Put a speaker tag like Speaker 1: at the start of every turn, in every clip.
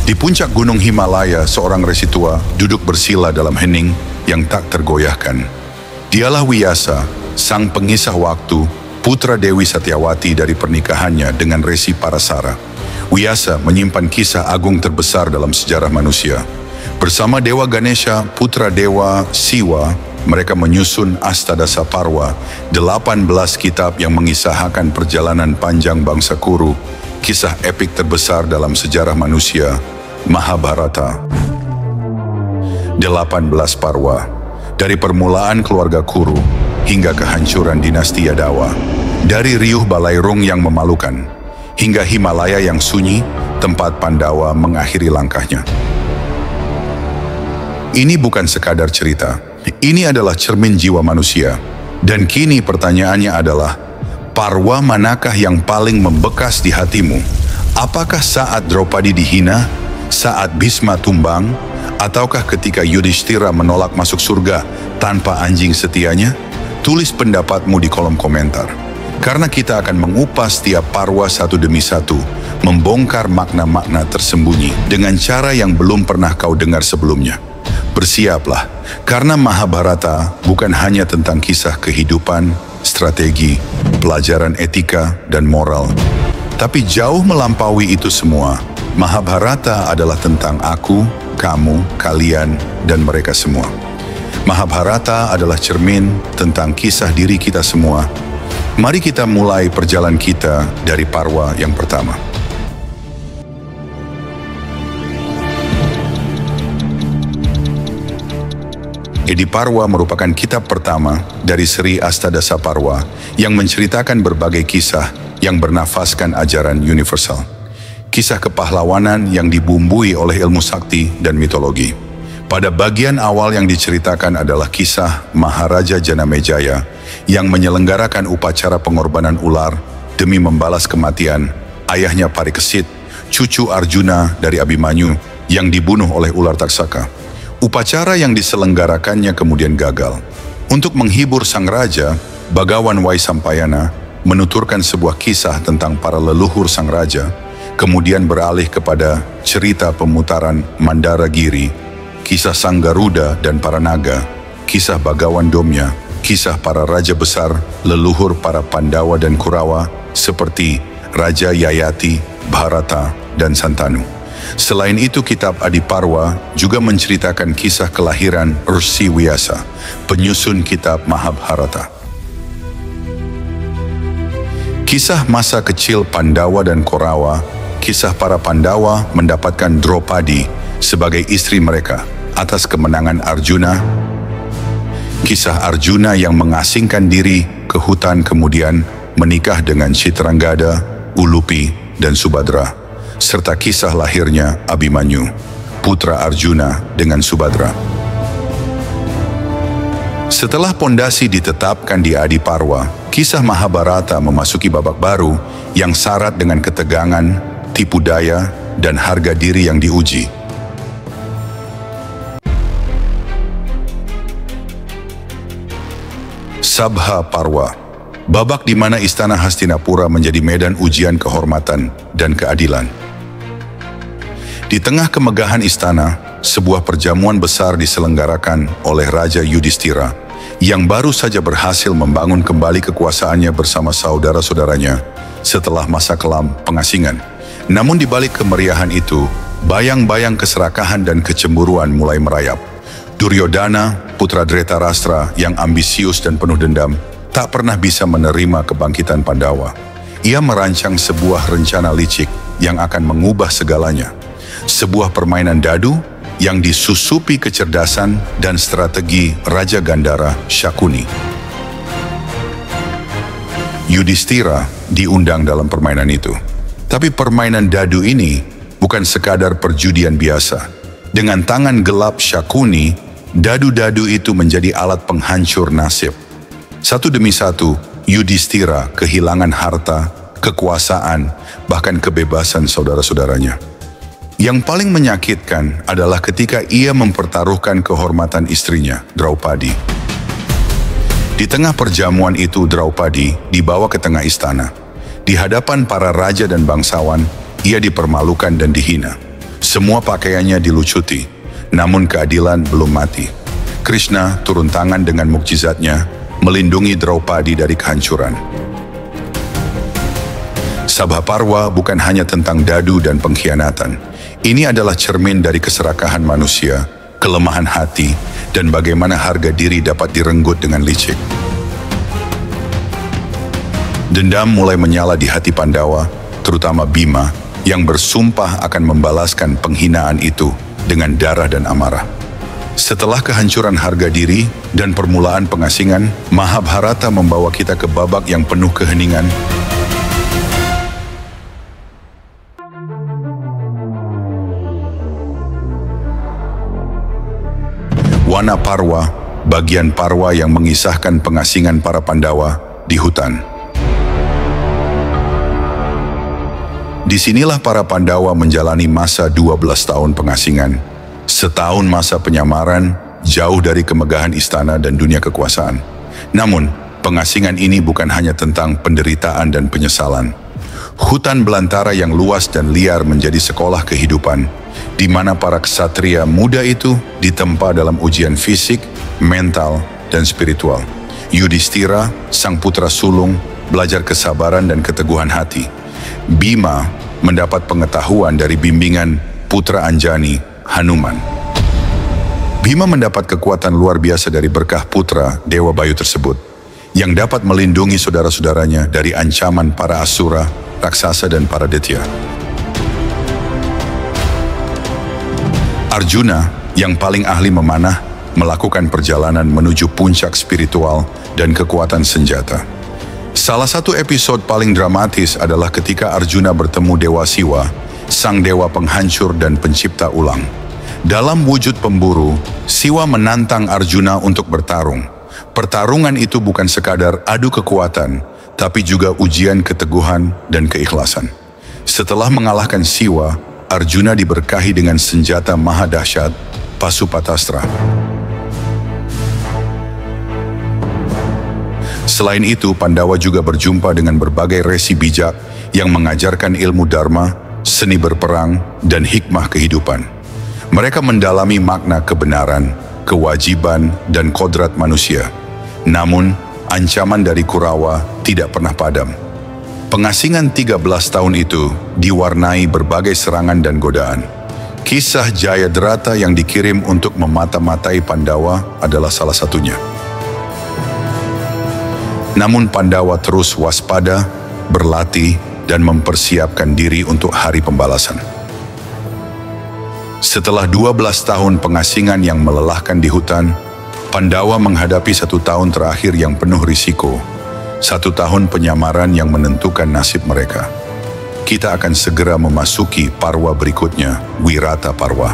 Speaker 1: Di puncak gunung Himalaya, seorang resi tua duduk bersila dalam hening yang tak tergoyahkan. Dialah Wyasa, sang pengisah waktu, putra Dewi Satyawati dari pernikahannya dengan Resi Parasara. Wyasa menyimpan kisah agung terbesar dalam sejarah manusia. Bersama Dewa Ganesha, putra Dewa Siwa, mereka menyusun Astadasa Parwa, 18 kitab yang mengisahkan perjalanan panjang bangsa Kuru, kisah epik terbesar dalam sejarah manusia, Mahabharata. 18 Parwa, dari permulaan keluarga Kuru hingga kehancuran dinasti Yadawa, dari riuh Balairung yang memalukan, hingga Himalaya yang sunyi, tempat Pandawa mengakhiri langkahnya. Ini bukan sekadar cerita, ini adalah cermin jiwa manusia. Dan kini pertanyaannya adalah, Parwa manakah yang paling membekas di hatimu? Apakah saat Draupadi dihina, saat Bhisma tumbang, ataukah ketika Yudhishthira menolak masuk surga tanpa anjing setianya? Tulis pendapatmu di kolom komentar. Karena kita akan mengupas tiap Parwa satu demi satu, membongkar makna-makna tersembunyi dengan cara yang belum pernah kau dengar sebelumnya. Bersiaplah, karena Mahabharata bukan hanya tentang kisah kehidupan, strategi, pelajaran etika, dan moral. Tapi jauh melampaui itu semua, Mahabharata adalah tentang aku, kamu, kalian, dan mereka semua. Mahabharata adalah cermin tentang kisah diri kita semua. Mari kita mulai perjalanan kita dari Parwa yang pertama. Edi Parwa merupakan kitab pertama dari seri Astadasa Parwa yang menceritakan berbagai kisah yang bernafaskan ajaran universal. Kisah kepahlawanan yang dibumbui oleh ilmu sakti dan mitologi. Pada bagian awal yang diceritakan adalah kisah Maharaja Janamejaya yang menyelenggarakan upacara pengorbanan ular demi membalas kematian ayahnya Parikesit, cucu Arjuna dari Abimanyu yang dibunuh oleh ular taksaka. Upacara yang diselenggarakannya kemudian gagal. Untuk menghibur sang raja, Bagawan Waisampayana menuturkan sebuah kisah tentang para leluhur sang raja, kemudian beralih kepada cerita pemutaran Mandaragiri, kisah Sang Garuda dan para naga, kisah Bagawan Domya, kisah para raja besar, leluhur para Pandawa dan Kurawa, seperti Raja Yayati, Bharata, dan Santanu. Selain itu, kitab Adiparwa juga menceritakan kisah kelahiran Rsi Wyasa, penyusun kitab Mahabharata. Kisah masa kecil Pandawa dan Korawa, kisah para Pandawa mendapatkan Draupadi sebagai istri mereka atas kemenangan Arjuna, kisah Arjuna yang mengasingkan diri ke hutan kemudian menikah dengan Chitrangada, Ulupi, dan Subadra, serta kisah lahirnya Abimanyu, putra Arjuna dengan Subadra. Setelah pondasi ditetapkan di Adiparwa, kisah Mahabharata memasuki babak baru yang syarat dengan ketegangan, tipu daya, dan harga diri yang diuji. Sabha Parwa, babak di mana istana Hastinapura menjadi medan ujian kehormatan dan keadilan. Di tengah kemegahan istana, sebuah perjamuan besar diselenggarakan oleh Raja Yudhishthira yang baru saja berhasil membangun kembali kekuasaannya bersama saudara-saudaranya setelah masa kelam pengasingan. Namun di balik kemeriahan itu, bayang-bayang keserakahan dan kecemburuan mulai merayap. Duryodhana, putra Dhritarashtra yang ambisius dan penuh dendam, tak pernah bisa menerima kebangkitan Pandawa. Ia merancang sebuah rencana licik yang akan mengubah segalanya. Sebuah permainan dadu yang disusupi kecerdasan dan strategi Raja Gandhara Shakuni. Yudhishthira diundang dalam permainan itu. Tapi permainan dadu ini bukan sekadar perjudian biasa. Dengan tangan gelap Shakuni, dadu-dadu itu menjadi alat penghancur nasib. Satu demi satu, Yudhishthira kehilangan harta, kekuasaan, bahkan kebebasan saudara-saudaranya. Yang paling menyakitkan adalah ketika ia mempertaruhkan kehormatan istrinya, Draupadi. Di tengah perjamuan itu, Draupadi dibawa ke tengah istana. Di hadapan para raja dan bangsawan, ia dipermalukan dan dihina. Semua pakaiannya dilucuti, namun keadilan belum mati. Krishna turun tangan dengan mukjizatnya, melindungi Draupadi dari kehancuran. Sabhaparwa bukan hanya tentang dadu dan pengkhianatan. Ini adalah cermin dari keserakahan manusia, kelemahan hati, dan bagaimana harga diri dapat direnggut dengan licik. Dendam mulai menyala di hati Pandawa, terutama Bima, yang bersumpah akan membalaskan penghinaan itu dengan darah dan amarah. Setelah kehancuran harga diri dan permulaan pengasingan, Mahabharata membawa kita ke babak yang penuh keheningan. Wana Parwa, bagian Parwa yang mengisahkan pengasingan para Pandawa di hutan. Disinilah para Pandawa menjalani masa 12 tahun pengasingan, setahun masa penyamaran, jauh dari kemegahan istana dan dunia kekuasaan. Namun, pengasingan ini bukan hanya tentang penderitaan dan penyesalan. Hutan belantara yang luas dan liar menjadi sekolah kehidupan, di mana para ksatria muda itu ditempa dalam ujian fisik, mental, dan spiritual. Yudhistira, sang putra sulung, belajar kesabaran dan keteguhan hati. Bima mendapat pengetahuan dari bimbingan putra Anjani, Hanuman. Bima mendapat kekuatan luar biasa dari berkah putra Dewa Bayu tersebut, yang dapat melindungi saudara-saudaranya dari ancaman para asura, raksasa, dan para detya. Arjuna, yang paling ahli memanah, melakukan perjalanan menuju puncak spiritual dan kekuatan senjata. Salah satu episode paling dramatis adalah ketika Arjuna bertemu Dewa Siwa, sang dewa penghancur dan pencipta ulang. Dalam wujud pemburu, Siwa menantang Arjuna untuk bertarung. Pertarungan itu bukan sekadar adu kekuatan, tapi juga ujian keteguhan dan keikhlasan. Setelah mengalahkan Siwa, Arjuna diberkahi dengan senjata maha dahsyat, Pasupatastra. Selain itu, Pandawa juga berjumpa dengan berbagai resi bijak yang mengajarkan ilmu dharma, seni berperang, dan hikmah kehidupan. Mereka mendalami makna kebenaran, kewajiban, dan kodrat manusia. Namun, ancaman dari Kurawa tidak pernah padam. Pengasingan 13 tahun itu diwarnai berbagai serangan dan godaan. Kisah Jayadrata yang dikirim untuk memata-matai Pandawa adalah salah satunya. Namun Pandawa terus waspada, berlatih, dan mempersiapkan diri untuk hari pembalasan. Setelah 12 tahun pengasingan yang melelahkan di hutan, Pandawa menghadapi 1 tahun terakhir yang penuh risiko, 1 tahun penyamaran yang menentukan nasib mereka. Kita akan segera memasuki Parwa berikutnya, Wirata Parwa.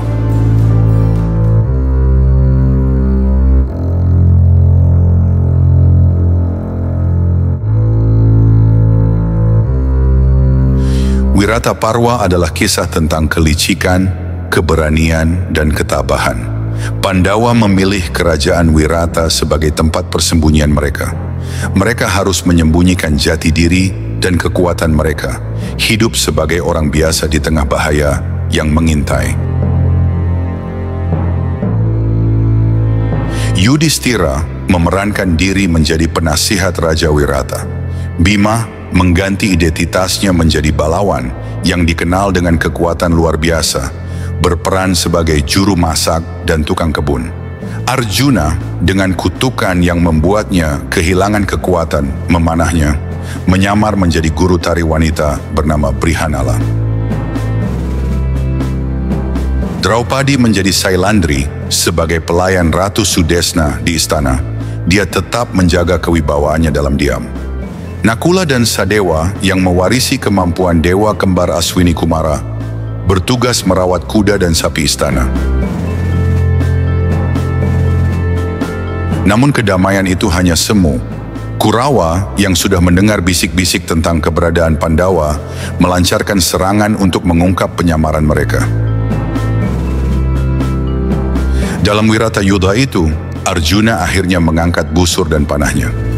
Speaker 1: Wirata Parwa adalah kisah tentang kelicikan, keberanian, dan ketabahan. Pandawa memilih kerajaan Wirata sebagai tempat persembunyian mereka. Mereka harus menyembunyikan jati diri dan kekuatan mereka, hidup sebagai orang biasa di tengah bahaya yang mengintai. Yudhistira memerankan diri menjadi penasihat Raja Wirata. Bima mengganti identitasnya menjadi balawan yang dikenal dengan kekuatan luar biasa, berperan sebagai juru masak dan tukang kebun. Arjuna dengan kutukan yang membuatnya kehilangan kekuatan memanahnya, menyamar menjadi guru tari wanita bernama Brihanala. Draupadi menjadi Sailandri sebagai pelayan Ratu Sudesna di istana. Dia tetap menjaga kewibawaannya dalam diam. Nakula dan Sadewa yang mewarisi kemampuan Dewa Kembar Aswini Kumara bertugas merawat kuda dan sapi istana. Namun kedamaian itu hanya semu. Kurawa yang sudah mendengar bisik-bisik tentang keberadaan Pandawa melancarkan serangan untuk mengungkap penyamaran mereka. Dalam Wirata Yudha itu, Arjuna akhirnya mengangkat busur dan panahnya.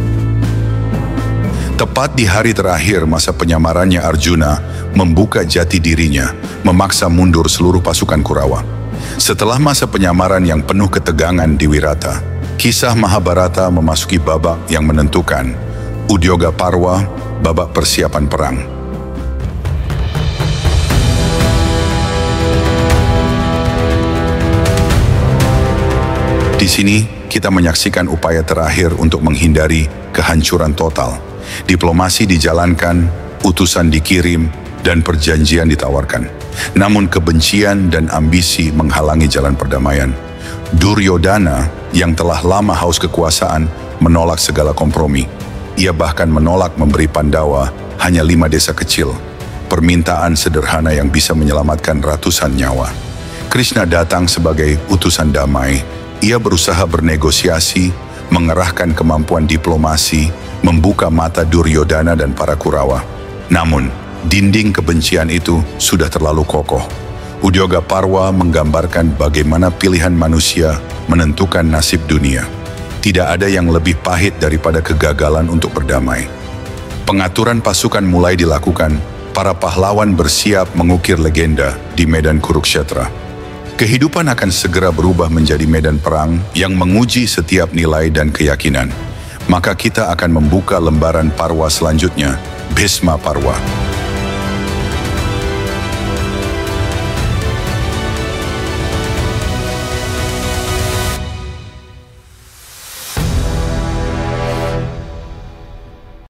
Speaker 1: Tepat di hari terakhir masa penyamarannya, Arjuna membuka jati dirinya, memaksa mundur seluruh pasukan Kurawa. Setelah masa penyamaran yang penuh ketegangan di Wirata, kisah Mahabharata memasuki babak yang menentukan, Udyoga Parwa, babak persiapan perang. Di sini, kita menyaksikan upaya terakhir untuk menghindari kehancuran total. Diplomasi dijalankan, utusan dikirim, dan perjanjian ditawarkan. Namun kebencian dan ambisi menghalangi jalan perdamaian. Duryodhana yang telah lama haus kekuasaan menolak segala kompromi. Ia bahkan menolak memberi Pandawa hanya 5 desa kecil. Permintaan sederhana yang bisa menyelamatkan ratusan nyawa. Krishna datang sebagai utusan damai. Ia berusaha bernegosiasi, mengerahkan kemampuan diplomasi, membuka mata Duryodhana dan para Kurawa. Namun, dinding kebencian itu sudah terlalu kokoh. Udyoga Parwa menggambarkan bagaimana pilihan manusia menentukan nasib dunia. Tidak ada yang lebih pahit daripada kegagalan untuk berdamai. Pengaturan pasukan mulai dilakukan, para pahlawan bersiap mengukir legenda di medan Kurukshetra. Kehidupan akan segera berubah menjadi medan perang yang menguji setiap nilai dan keyakinan. Maka kita akan membuka lembaran Parwa selanjutnya, Bhisma Parwa.